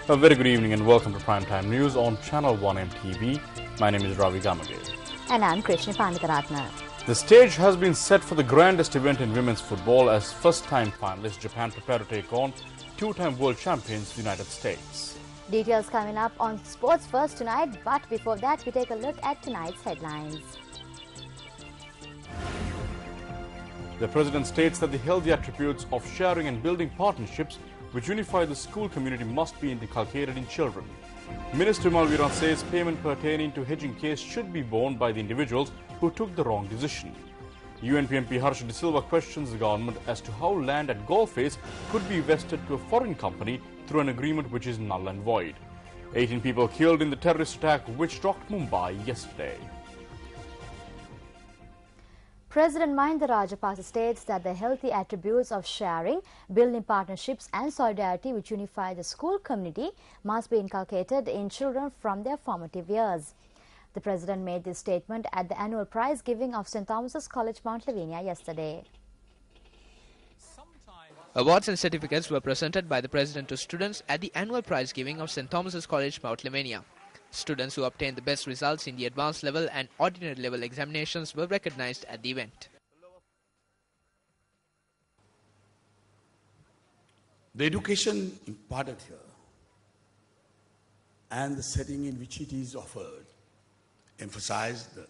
A very good evening and welcome to Primetime News on Channel 1 MTV. My name is Ravi Gamage. And I'm Krishna Pandakaratna. The stage has been set for the grandest event in women's football as first-time finalists Japan prepare to take on two-time world champions the United States. Details coming up on Sports First tonight, but before that we take a look at tonight's headlines. The President states that the healthy attributes of sharing and building partnerships which unify the school community must be inculcated in children. Minister Malviran says payment pertaining to hedging case should be borne by the individuals who took the wrong decision. UNP MP Harsha De Silva questions the government as to how land at Golface could be vested to a foreign company through an agreement which is null and void. 18 people killed in the terrorist attack which rocked Mumbai yesterday. President Mahinda Rajapaksa states that the healthy attributes of sharing, building partnerships and solidarity which unify the school community must be inculcated in children from their formative years. The President made this statement at the annual prize giving of St. Thomas's College, Mount Lavinia yesterday. Awards and certificates were presented by the President to students at the annual prize giving of St. Thomas's College, Mount Lavinia. Students who obtained the best results in the advanced level and ordinary level examinations were recognized at the event. The education imparted here and the setting in which it is offered emphasize the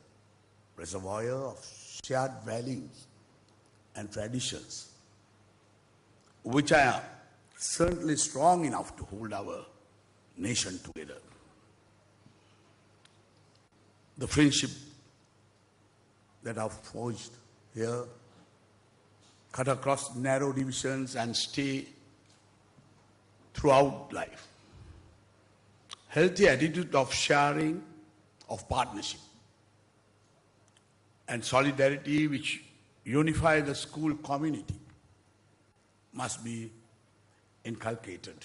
reservoir of shared values and traditions which are certainly strong enough to hold our nation together. The friendship that are forged here cut across narrow divisions and stay throughout life. Healthy attitude of sharing, of partnership, and solidarity which unify the school community must be inculcated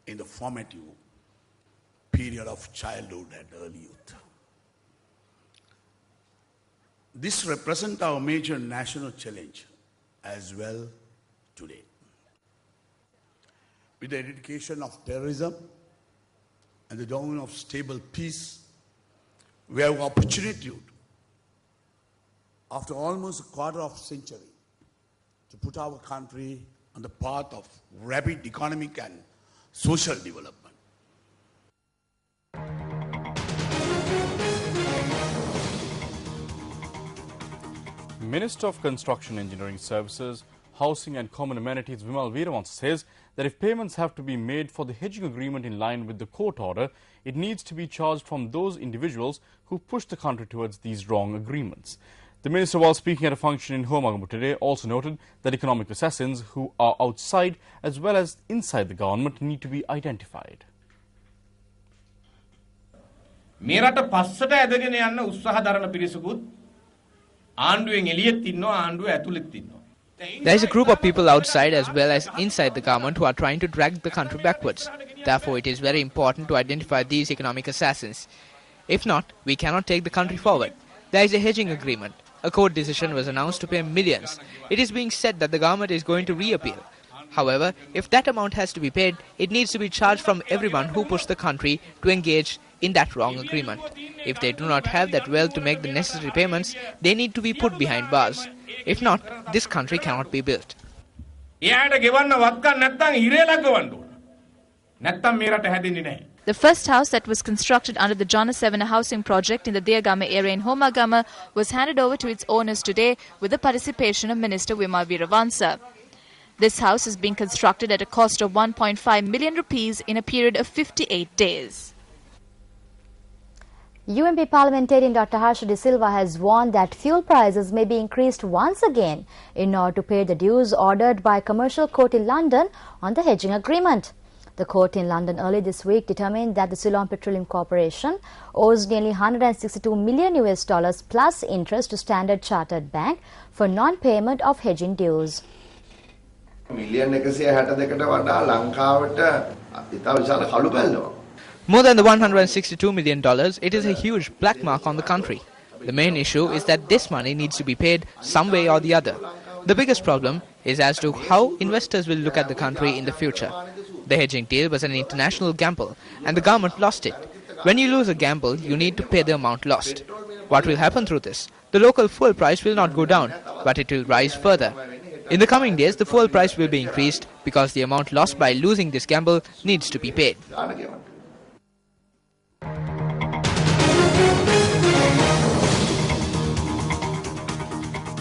in the formative period of childhood and early youth. This represents our major national challenge as well today. With the eradication of terrorism and the dawn of stable peace, we have opportunity after almost a quarter of a century to put our country on the path of rapid economic and social development. Minister of Construction Engineering Services, Housing and Common Amenities Vimal Veeravansa says that if payments have to be made for the hedging agreement in line with the court order, it needs to be charged from those individuals who pushed the country towards these wrong agreements. The minister, while speaking at a function in Homagamu today, also noted that economic assassins who are outside as well as inside the government need to be identified. මේරට පස්සට ඇදගෙන යන්න උත්සාහ දරන පිරිසකුත් ආණ්ඩුවෙන් එළියෙත් ඉන්නවා ආණ්ඩුව ඇතුළෙත් ඉන්නවා. There is a group of people outside as well as inside the government who are trying to drag the country backwards. Therefore, it is very important to identify these economic assassins. If not, we cannot take the country forward. There is a hedging agreement. A court decision was announced to pay millions. It is being said that the government is going to reappeal. However, if that amount has to be paid, it needs to be charged from everyone who pushed the country to engage in that wrong agreement. If they do not have that wealth to make the necessary payments, they need to be put behind bars. If not, this country cannot be built. The first house that was constructed under the Jana 7 housing project in the Deyagama area in Homagama was handed over to its owners today with the participation of Minister Vimal Veeravansa. This house is being constructed at a cost of 1.5 million rupees in a period of 58 days. UNP parliamentarian Dr. Harsha De Silva has warned that fuel prices may be increased once again in order to pay the dues ordered by a commercial court in London on the hedging agreement. The court in London early this week determined that the Ceylon Petroleum Corporation owes nearly $162 million plus interest to Standard Chartered Bank for non-payment of hedging dues. More than the $162 million, it is a huge black mark on the country. The main issue is that this money needs to be paid some way or the other. The biggest problem is as to how investors will look at the country in the future. The hedging deal was an international gamble and the government lost it. When you lose a gamble, you need to pay the amount lost. What will happen through this? The local fuel price will not go down, but it will rise further. In the coming days, the fuel price will be increased because the amount lost by losing this gamble needs to be paid.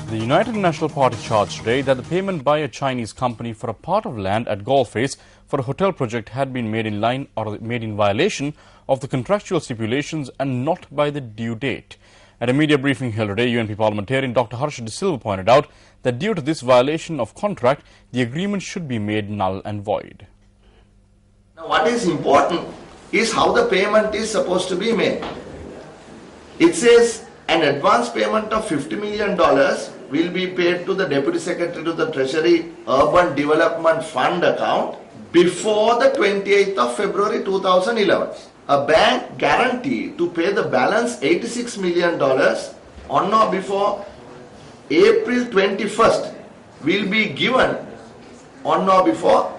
The United National Party charged today that the payment by a Chinese company for a part of land at Golface for a hotel project had been made in line or made in violation of the contractual stipulations and not by the due date. At a media briefing held today, UNP parliamentarian Dr. Harsha De Silva pointed out that due to this violation of contract, the agreement should be made null and void. Now, what is important is how the payment is supposed to be made. It says an advance payment of $50 million will be paid to the Deputy Secretary to the Treasury Urban Development Fund account before the 28th of February 2011. A bank guarantee to pay the balance $86 million on or before April 21st will be given on or before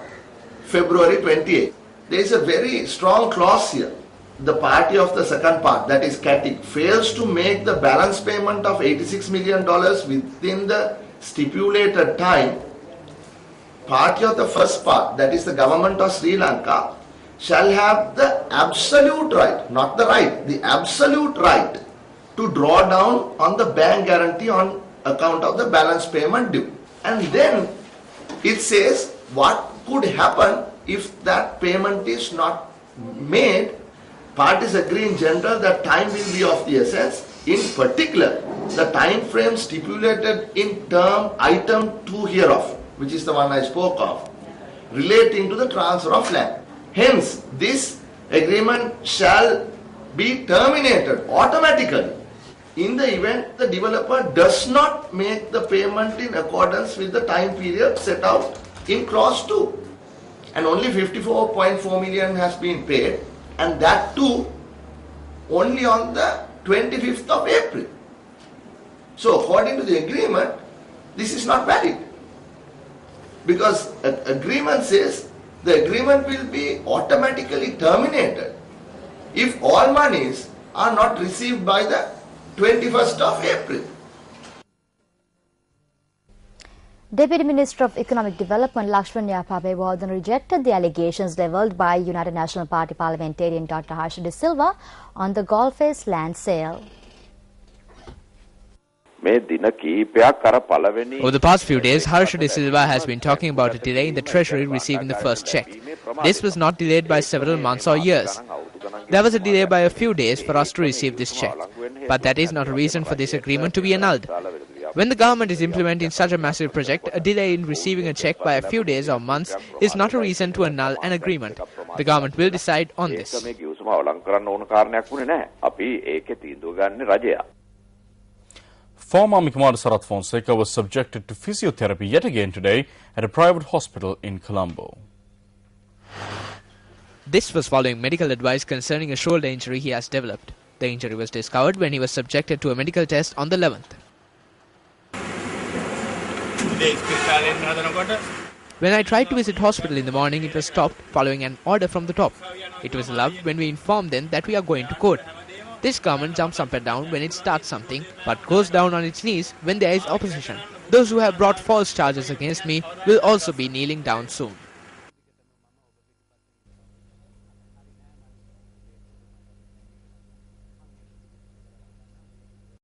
February 28th. There is a very strong clause here. The party of the second part, that is CATIC, fails to make the balance payment of $86 million within the stipulated time. Party of the first part, that is the government of Sri Lanka, shall have the absolute right, not the right, the absolute right to draw down on the bank guarantee on account of the balance payment due. And then it says what could happen if that payment is not made. Parties agree in general that time will be of the essence. In particular, the time frame stipulated in term item 2 hereof, which is the one I spoke of, relating to the transfer of land. Hence, this agreement shall be terminated automatically in the event the developer does not make the payment in accordance with the time period set out in clause 2. And only 54.4 million has been paid, and that too only on the 25th of April. So according to the agreement, this is not valid, because agreement says the agreement will be automatically terminated if all monies are not received by the 21st of April. Deputy Minister of Economic Development Lakshman Yapabewardhan rejected the allegations levelled by United National Party parliamentarian Dr. Harsha De Silva on the Golface land sale. Over the past few days, Harsha De Silva has been talking about a delay in the Treasury receiving the first cheque. This was not delayed by several months or years. There was a delay by a few days for us to receive this cheque. But that is not a reason for this agreement to be annulled. When the government is implementing such a massive project, a delay in receiving a cheque by a few days or months is not a reason to annul an agreement. The government will decide on this. Former Army Commander Sarath Fonseca was subjected to physiotherapy yet again today at a private hospital in Colombo. This was following medical advice concerning a shoulder injury he has developed. The injury was discovered when he was subjected to a medical test on the 11th. When I tried to visit hospital in the morning, it was stopped following an order from the top. It was allowed when we informed them that we are going to court. This government jumps up and down when it starts something, but goes down on its knees when there is opposition. Those who have brought false charges against me will also be kneeling down soon.